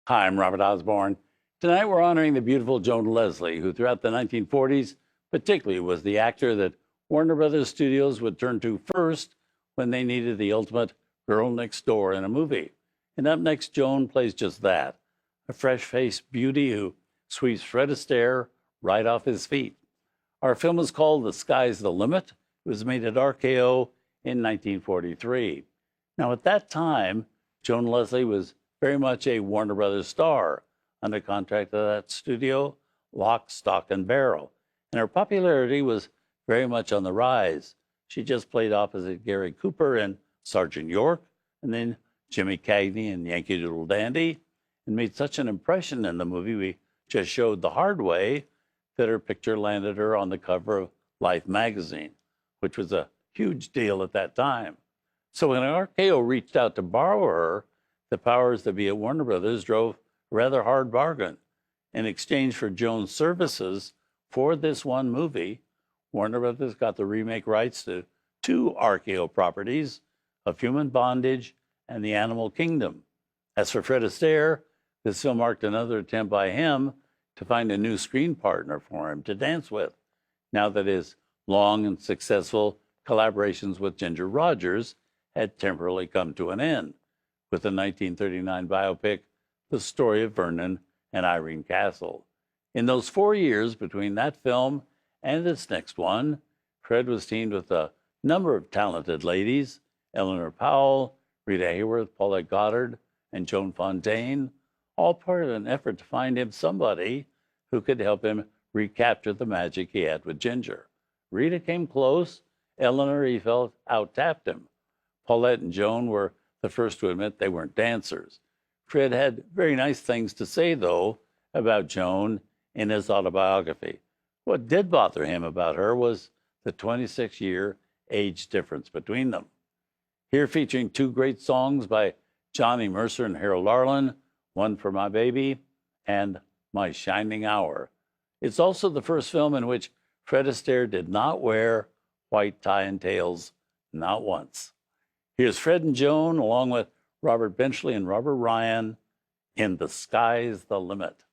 Hi, I'm Robert Osborne. Tonight we're honoring the beautiful Joan Leslie, who throughout the 1940s particularly was the actor that Warner Brothers Studios would turn to first when they needed the ultimate girl next door in a movie. And up next, Joan plays just that, a fresh-faced beauty who sweeps Fred Astaire right off his feet. Our film is called The Sky's the Limit. It was made at RKO in 1943. Now, at that time, Joan Leslie was very much a Warner Brothers star, under contract to that studio, lock, stock, and barrel. And her popularity was very much on the rise. She just played opposite Gary Cooper in Sergeant York, and then Jimmy Cagney in Yankee Doodle Dandy, and made such an impression in the movie we just showed the hard way that her picture landed her on the cover of Life magazine, which was a huge deal at that time. So when RKO reached out to borrow her, the powers that be at Warner Brothers drove a rather hard bargain. In exchange for Joan's services for this one movie, Warner Brothers got the remake rights to two RKO properties, of Human Bondage and The Animal Kingdom. As for Fred Astaire, this film marked another attempt by him to find a new screen partner for him to dance with, now that his long and successful collaborations with Ginger Rogers had temporarily come to an end, with the 1939 biopic, The Story of Vernon and Irene Castle. In those 4 years between that film and this next one, Fred was teamed with a number of talented ladies, Eleanor Powell, Rita Hayworth, Paulette Goddard, and Joan Fontaine, all part of an effort to find him somebody who could help him recapture the magic he had with Ginger. Rita came close. Eleanor, he felt, out-tapped him. Paulette and Joan were the first to admit they weren't dancers. Fred had very nice things to say, though, about Joan in his autobiography. What did bother him about her was the 26-year age difference between them. Here featuring two great songs by Johnny Mercer and Harold Arlen, One for My Baby and My Shining Hour. It's also the first film in which Fred Astaire did not wear white tie and tails, not once. Here's Fred and Joan, along with Robert Benchley and Robert Ryan, in The Sky's the Limit.